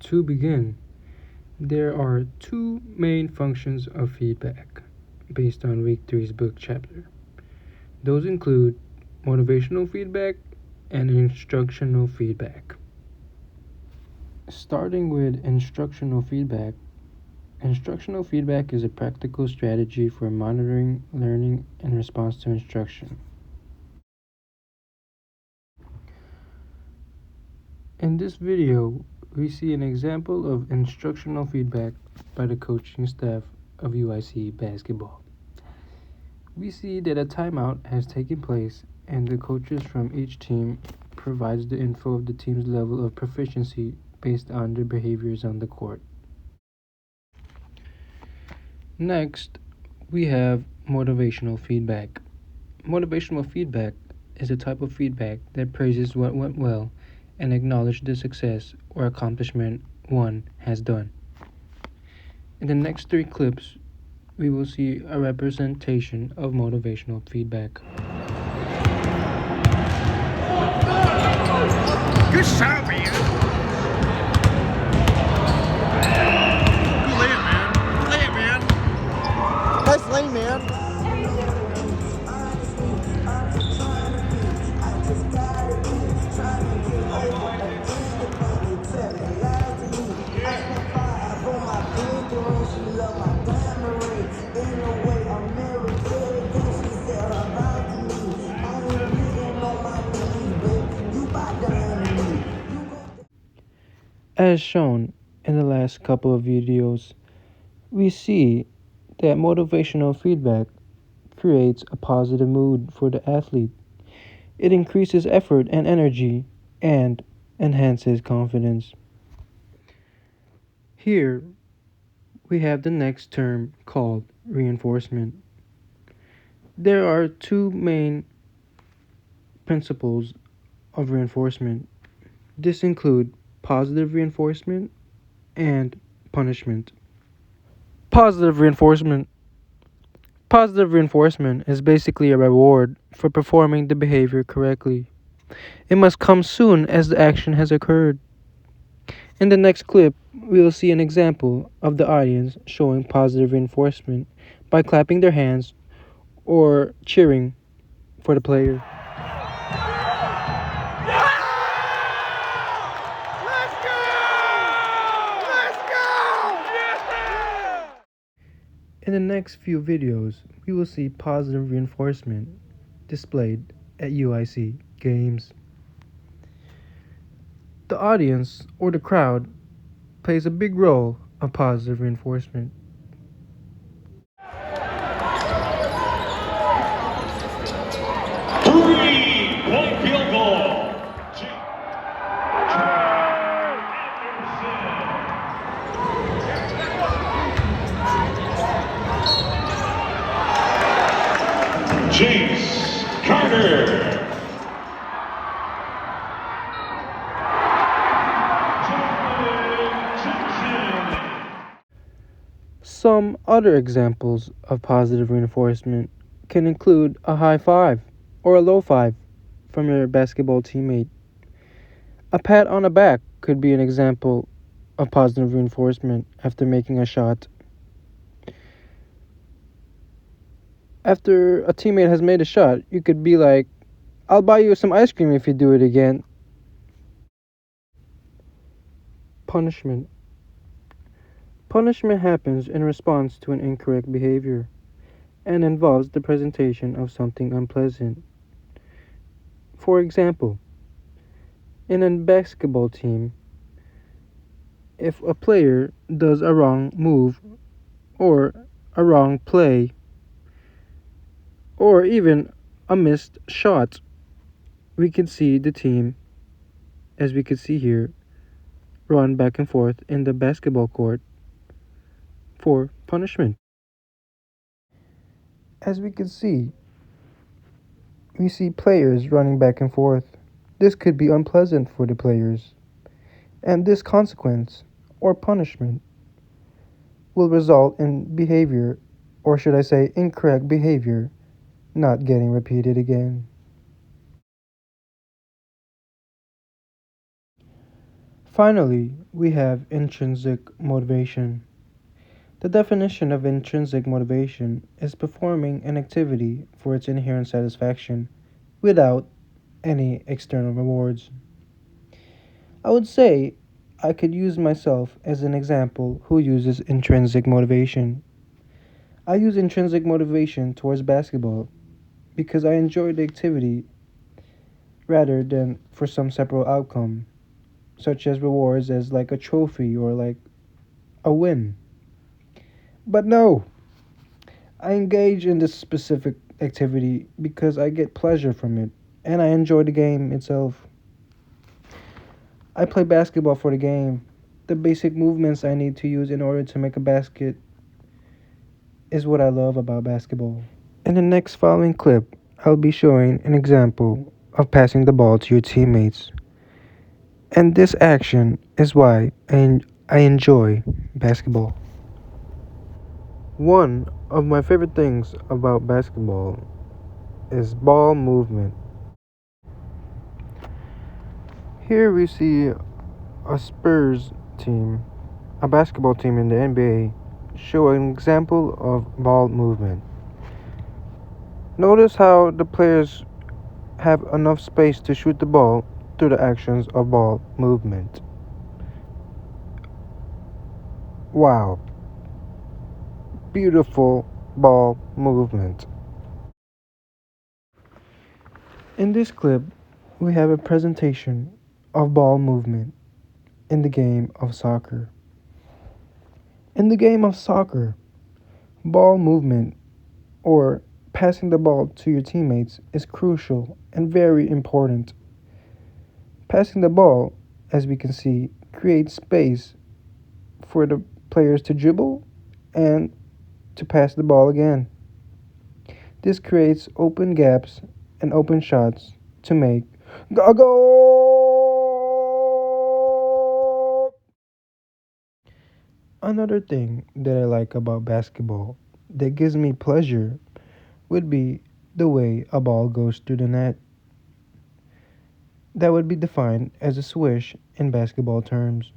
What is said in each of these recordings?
To begin, there are two main functions of feedback based on week 3's book chapter. Those include motivational feedback and instructional feedback. Starting with instructional feedback is a practical strategy for monitoring learning in response to instruction. In this video, we see an example of instructional feedback by the coaching staff of UIC basketball. We see that a timeout has taken place and the coaches from each team provides the info of the team's level of proficiency based on their behaviors on the court. Next, we have motivational feedback. Motivational feedback is a type of feedback that praises what went well and acknowledges the success or accomplishment one has done. In the next 3 clips, we will see a representation of motivational feedback. Good shot, man. Good layup, man. Good layup, man. Nice lane, man. As shown in the last couple of videos, we see that motivational feedback creates a positive mood for the athlete. It increases effort and energy and enhances confidence. Here, we have the next term called reinforcement. There are 2 main principles of reinforcement. This include positive reinforcement and punishment. Positive reinforcement. Positive reinforcement is basically a reward for performing the behavior correctly. It must come soon as the action has occurred. In the next clip, we will see an example of the audience showing positive reinforcement by clapping their hands or cheering for the player. In the next few videos, we will see positive reinforcement displayed at UIC games. The audience or the crowd plays a big role of positive reinforcement. Three-point field goal. James Carter. Some other examples of positive reinforcement can include a high five or a low five from your basketball teammate. A pat on the back could be an example of positive reinforcement after making a shot. After a teammate has made a shot, you could be like, "I'll buy you some ice cream if you do it again." Punishment. Punishment happens in response to an incorrect behavior and involves the presentation of something unpleasant. For example, in a basketball team, if a player does a wrong move or a wrong play or even a missed shot, we can see the team, as we can see here, run back and forth in the basketball court for punishment. As we can see, we see players running back and forth. This could be unpleasant for the players, and this consequence or punishment will result in behavior, or should I say incorrect behavior, not getting repeated again. Finally, we have intrinsic motivation. The definition of intrinsic motivation is performing an activity for its inherent satisfaction without any external rewards. I would say I could use myself as an example who uses intrinsic motivation. I use intrinsic motivation towards basketball because I enjoy the activity rather than for some separate outcome, such as rewards as like a trophy or like a win. But no, I engage in this specific activity because I get pleasure from it and I enjoy the game itself. I play basketball for the game. The basic movements I need to use in order to make a basket is what I love about basketball. In the next following clip, I'll be showing an example of passing the ball to your teammates. And this action is why I enjoy basketball. One of my favorite things about basketball is ball movement. Here we see a Spurs team, a basketball team in the NBA, show an example of ball movement. Notice how the players have enough space to shoot the ball through the actions of ball movement. Wow, beautiful ball movement. In this clip, we have a presentation of ball movement in the game of soccer. In the game of soccer, ball movement or passing the ball to your teammates is crucial and very important. Passing the ball, as we can see, creates space for the players to dribble and to pass the ball again. This creates open gaps and open shots to make a goal. Another thing that I like about basketball that gives me pleasure would be the way a ball goes through the net. That would be defined as a swish in basketball terms.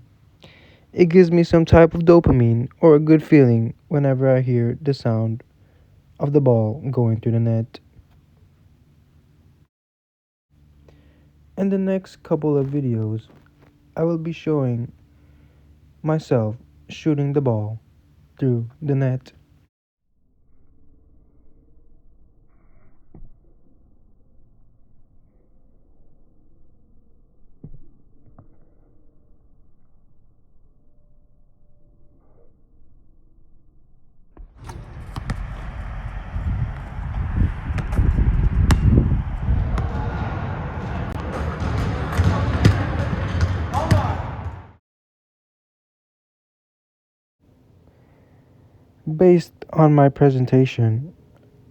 It gives me some type of dopamine or a good feeling whenever I hear the sound of the ball going through the net. In the next couple of videos, I will be showing myself shooting the ball through the net. Based on my presentation,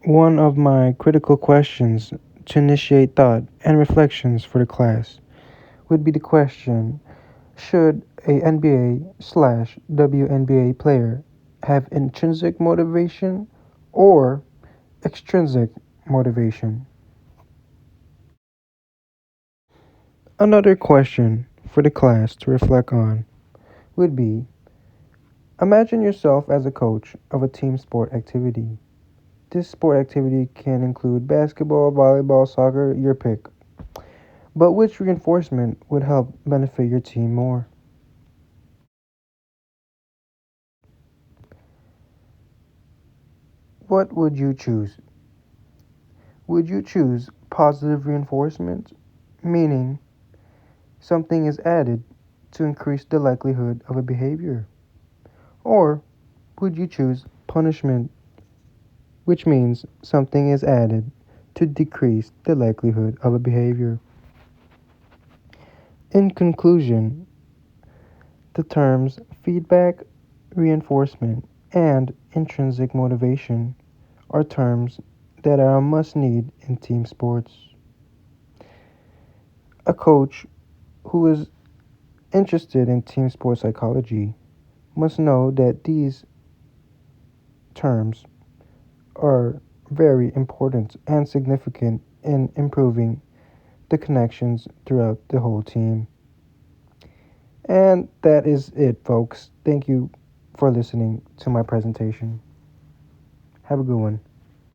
one of my critical questions to initiate thought and reflections for the class would be the question: should a NBA/WNBA player have intrinsic motivation or extrinsic motivation? Another question for the class to reflect on would be: imagine yourself as a coach of a team sport activity. This sport activity can include basketball, volleyball, soccer, your pick. But which reinforcement would help benefit your team more? What would you choose? Would you choose positive reinforcement, meaning something is added to increase the likelihood of a behavior? Or would you choose punishment, which means something is added to decrease the likelihood of a behavior? In conclusion, the terms feedback, reinforcement, and intrinsic motivation are terms that are a must need in team sports. A coach who is interested in team sports psychology must know that these terms are very important and significant in improving the connections throughout the whole team. And that is it, folks. Thank you for listening to my presentation. Have a good one.